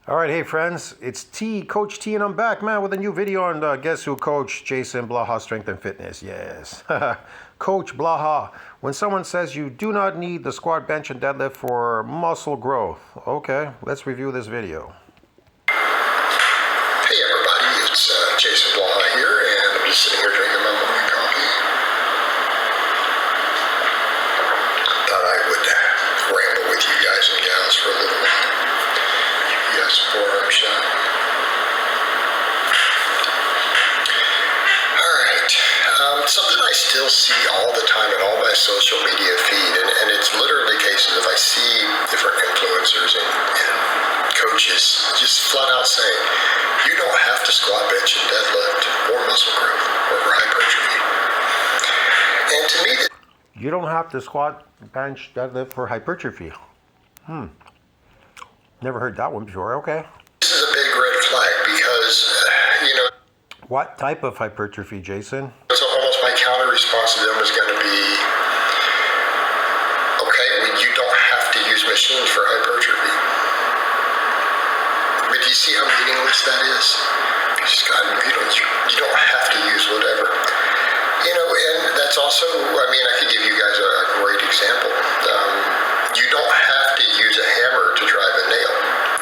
All right, hey friends, it's Coach T, and I'm back, man, with a new video on Guess Who Coach Jason Blaha Strength and Fitness. Yes, Coach Blaha. When someone says you do not need the squat, bench, and deadlift for muscle growth, okay, let's review this video. Hey everybody, it's Jason Blaha here, and I'm just sitting here drinking my morning coffee. Thought I would ramble with you guys and gals for a little while. Yes, forearm shot. Alright, something I still see all the time in all my social media feed, and it's literally cases if I see different influencers and coaches just flat out saying, you don't have to squat, bench, and deadlift for muscle growth or for hypertrophy. And to me, You don't have to squat, bench, deadlift for hypertrophy. Never heard that one before. Okay. this is a big red flag because, What type of hypertrophy, Jason? so almost my counter response to them is going to be, okay, well, you don't have to use machines for hypertrophy. But do you see how meaningless that is? You don't have to use whatever. And that's also, I could give you guys a great example. You don't have to use a hammer to drive a nail.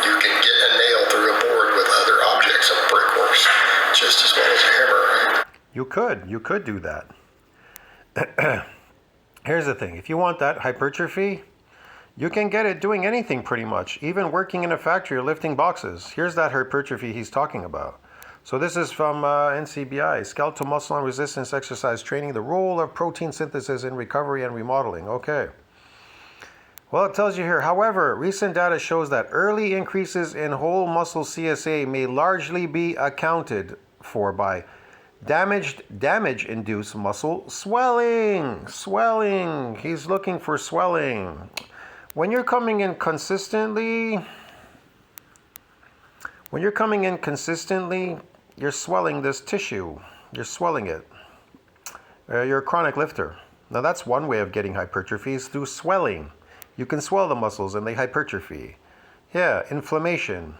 You can get a nail through a board with other objects. A brick works just as well as a hammer, right? You could do that. Here's the thing. If you want that hypertrophy, you can get it doing anything pretty much, even working in a factory or lifting boxes. Here's that hypertrophy he's talking about. So this is from NCBI, Skeletal Muscle and Resistance Exercise Training, the role of protein synthesis in recovery and remodeling. Okay. Well, it tells you here, however, recent data shows that early increases in whole muscle CSA may largely be accounted for by damage-induced muscle swelling. Swelling. He's looking for swelling. When you're coming in consistently, you're swelling this tissue. You're swelling it. You're a chronic lifter. Now that's one way of getting hypertrophy is through swelling. You can swell the muscles and they hypertrophy. Yeah, inflammation.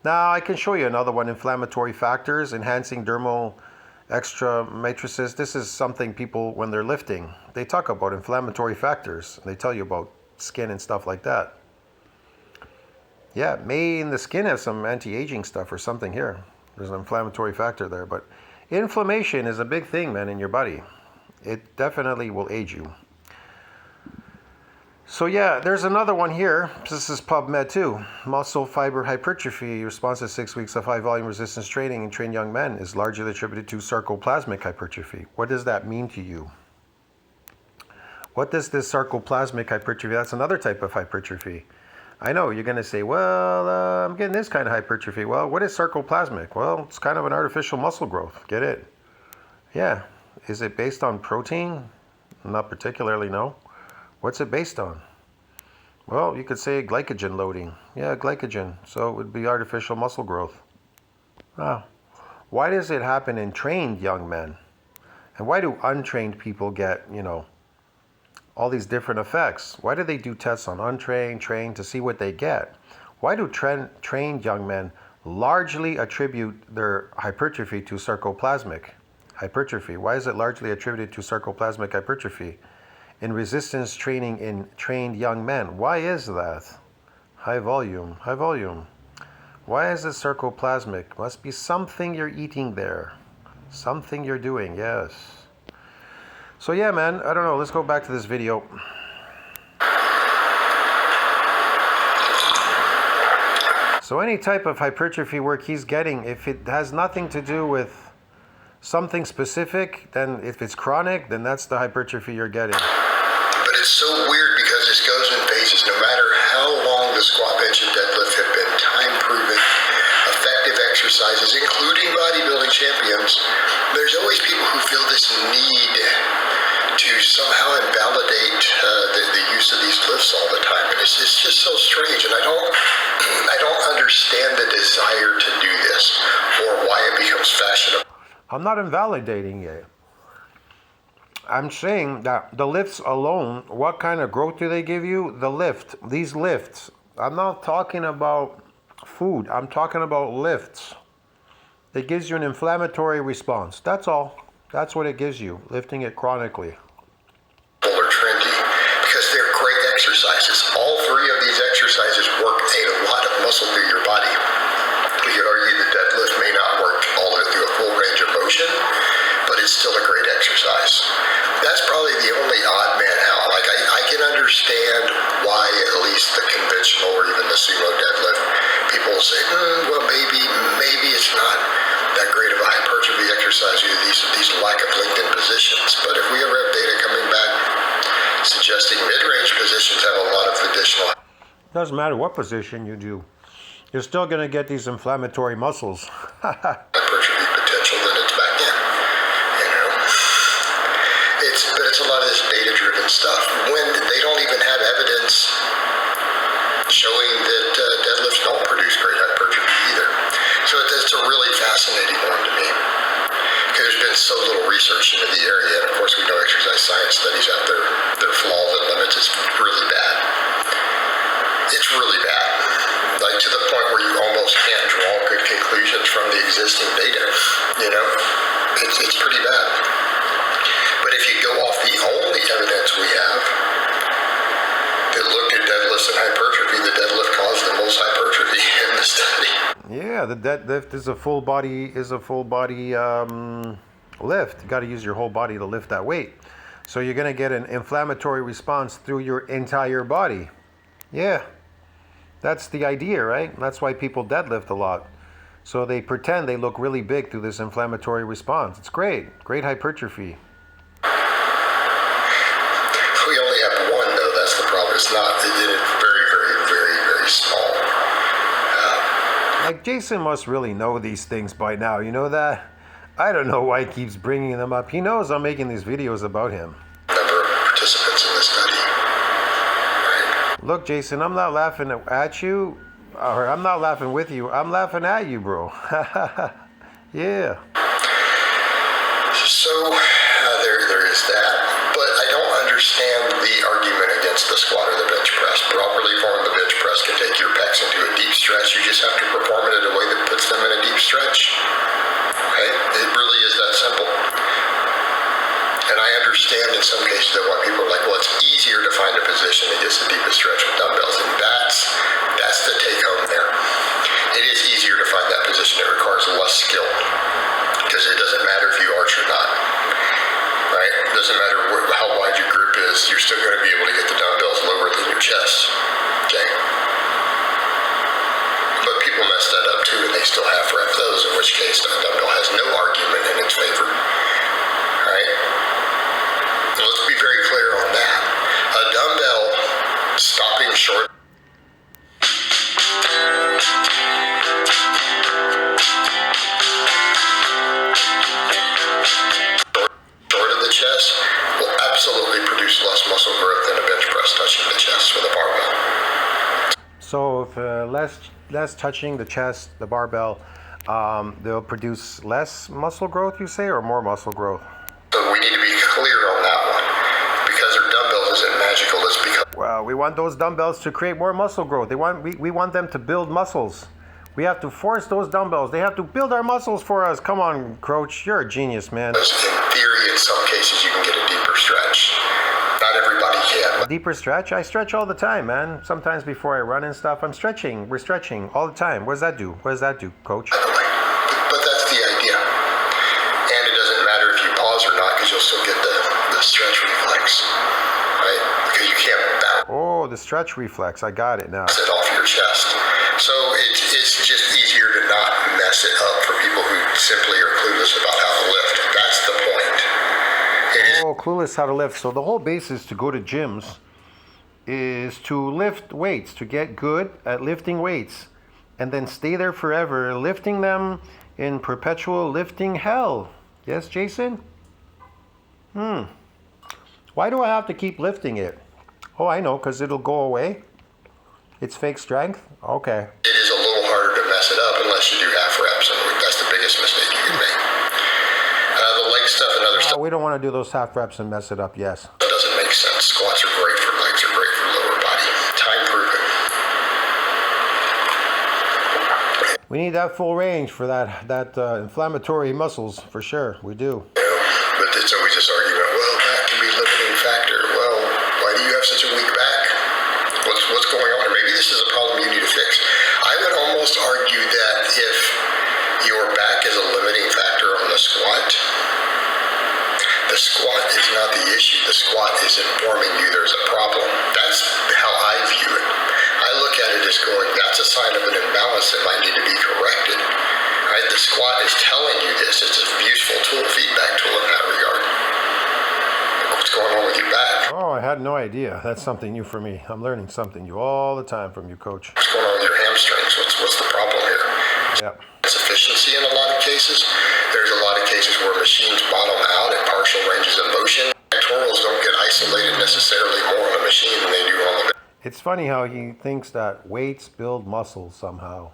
Now I can show you another one, inflammatory factors, enhancing dermal extra matrices. This is something people, when they're lifting, they talk about inflammatory factors. They tell you about skin and stuff like that. Yeah, may in the skin have some anti-aging stuff or something here. There's an inflammatory factor there, but inflammation is a big thing, man, in your body. It definitely will age you. So yeah, there's another one here. This is PubMed too. Muscle fiber hypertrophy response to 6 weeks of high volume resistance training in trained young men is largely attributed to sarcoplasmic hypertrophy. What does that mean to you? What does this sarcoplasmic hypertrophy? That's another type of hypertrophy. I know you're going to say, well, I'm getting this kind of hypertrophy. Well, what is sarcoplasmic? Well, it's kind of an artificial muscle growth. Get it? Yeah. Is it based on protein? Not particularly, no. What's it based on? Well, you could say glycogen loading. Yeah, glycogen. So it would be artificial muscle growth. Ah. Why does it happen in trained young men? And why do untrained people get, all these different effects? Why do they do tests on untrained, trained to see what they get? Why do trained young men largely attribute their hypertrophy to sarcoplasmic hypertrophy? Why is it largely attributed to sarcoplasmic hypertrophy in resistance training in trained young men? Why is that? High volume. Why is it sarcoplasmic? Must be something you're eating there. Something you're doing, yes. So yeah, man, I don't know. Let's go back to this video. So any type of hypertrophy work he's getting, if it has nothing to do with something specific, then if it's chronic, then that's the hypertrophy you're getting. But it's so weird because this goes in phases. No matter how long the squat, bench, and deadlift have been time-proven, effective exercises, including bodybuilding champions, there's always people who feel this need to somehow invalidate the use of these lifts all the time. And it's just so strange. And I don't understand the desire to do this or why it becomes fashionable. I'm not invalidating it. I'm saying that the lifts alone, what kind of growth do they give you? The lift, these lifts. I'm not talking about food. I'm talking about lifts. It gives you an inflammatory response. That's all. That's what it gives you, lifting it chronically. Or trendy, because they're great exercises. All three of these exercises work a lot of muscle through your body. You could argue the deadlift may not work all the way through a full range of motion, but it's still a great exercise. That's probably the only odd man out. Like I can understand why at least the conventional or even the sumo deadlift, people will say, well, maybe it's not that great of a hypertrophy exercise with these lack of lengthened positions. But if we ever have data coming back suggesting mid-range positions have a lot of additional... Doesn't matter what position you do. You're still going to get these inflammatory muscles. hypertrophy potential than it's back in. You know? But it's a lot of this data-driven stuff. When they don't even have evidence showing that deadlifts don't produce great hypertrophy either. So it's a really fascinating one to me. Because there's been so little research into the area, and of course we know exercise science studies have their flaws and limits. It's really bad. It's really bad. Like to the point where you almost can't draw good conclusions from the existing data. You know, it's pretty bad. But if you go off the only evidence we have that looked at deadlifts and hypertrophy, the deadlift caused the most hypertrophy in the study. Yeah, the deadlift is a full body lift. You got to use your whole body to lift that weight. So you're going to get an inflammatory response through your entire body. Yeah. That's the idea, right? That's why people deadlift a lot. So they pretend they look really big through this inflammatory response. It's great. Great hypertrophy. We only have one, though. That's the problem. It's not. They did it very, very, very, very small. Like, Jason must really know these things by now. You know that? I don't know why he keeps bringing them up. He knows I'm making these videos about him. Number of participants in the study. Right? Look, Jason, I'm not laughing at you, or I'm not laughing with you. I'm laughing at you, bro. Yeah. So there is that. But I don't understand the argument against the squat or the bench press. Properly formed, the bench press can take your pecs into a deep stretch. You just have to perform it in a way that puts them in a deep stretch. Okay? It really is that simple. And I understand in some cases that why people are like, well, it's easier to find a position that gets the deepest stretch with dumbbells. And that's the take home there. It is easier to find that position. It requires less skill. Because it doesn't matter if you arch or not. Right? It doesn't matter how wide your grip is. You're still going to be able to get the dumbbells lower than your chest. Okay? But people mess that up too, and they still half rep those, in which case the dumbbell has no argument in its favor. Alright? Let's be very clear on that. A dumbbell stopping short of the chest will absolutely produce less muscle growth than a bench press touching the chest with a barbell. So if less touching the chest, the barbell, they'll produce less muscle growth, you say, or more muscle growth? So we need to be clear on that one. Because their dumbbells isn't magical, it's because... Well, we want those dumbbells to create more muscle growth. We want them to build muscles. We have to force those dumbbells. They have to build our muscles for us. Come on, Coach. You're a genius, man. In theory, in some cases, you can get a deeper stretch. Not everybody can. A deeper stretch? I stretch all the time, man. Sometimes before I run and stuff, I'm stretching. We're stretching all the time. What does that do? What does that do, Coach? But that's the idea. And it doesn't matter if you pause or not, because you'll still get the stretch reflex. Right? Because you can't bounce Oh, the stretch reflex. I got it now. it off your chest. So it's just easier to not mess it up for people who simply are clueless about how to lift. That's the point. Oh, clueless how to lift. So the whole basis to go to gyms is to lift weights, to get good at lifting weights, and then stay there forever, lifting them in perpetual lifting hell. Yes, Jason? Why do I have to keep lifting it? Oh, I know, because it'll go away. It's fake strength? Okay. It is a little harder to mess it up unless you do half reps, and that's the biggest mistake you can make. The leg stuff and other stuff We don't want to do those half reps and mess it up, yes. doesn't make sense. Squats are great for legs, are great for lower body. Time proven. We need that full range for that inflammatory muscles, for sure. We do. But it's always this argument, well, that can be a limiting factor. Well, why do you have such a weak back? What's going on? Or maybe this is a problem you need to fix. I would almost argue that if your back is a limiting factor on the squat is not the issue. The squat is informing you there's a problem. That's how I view it. I look at it as going, that's a sign of an imbalance that might need to be corrected. Right? The squat is telling you this. It's a useful tool, feedback tool in that regard. What's going on with your back? Oh, I had no idea. That's something new for me. I'm learning something new all the time from you, Coach. What's going on with your hamstrings? What's the problem here? Yep. It's efficiency in a lot of cases. There's a lot of cases where machines bottom out at partial ranges of motion. Pectorals don't get isolated necessarily more on a machine than they do on the. It's funny how he thinks that weights build muscles somehow.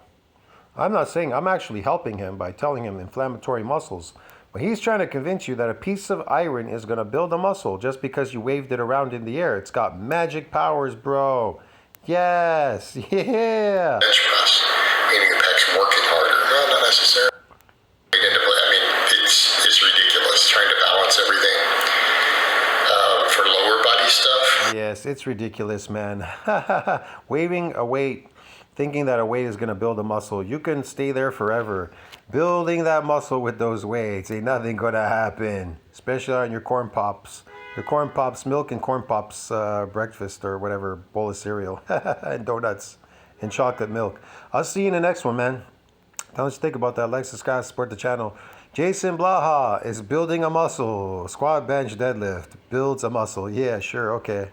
I'm not saying, I'm actually helping him by telling him inflammatory muscles. But he's trying to convince you that a piece of iron is going to build a muscle just because you waved it around in the air. It's got magic powers, bro. Yes, yeah. Bench press, meaning the pecs working harder. No, not necessarily. I mean, it's ridiculous trying to balance everything for lower body stuff. Yes, it's ridiculous, man. Waving a weight, thinking that a weight is going to build a muscle. You can stay there forever. Building that muscle with those weights, ain't nothing going to happen. Especially on your corn pops. Your corn pops, milk and corn pops breakfast or whatever, bowl of cereal. And donuts and chocolate milk. I'll see you in the next one, man. Don't you think about that. Like, subscribe, support the channel. Jason Blaha is building a muscle. Squat, bench, deadlift. Builds a muscle. Yeah, sure, okay.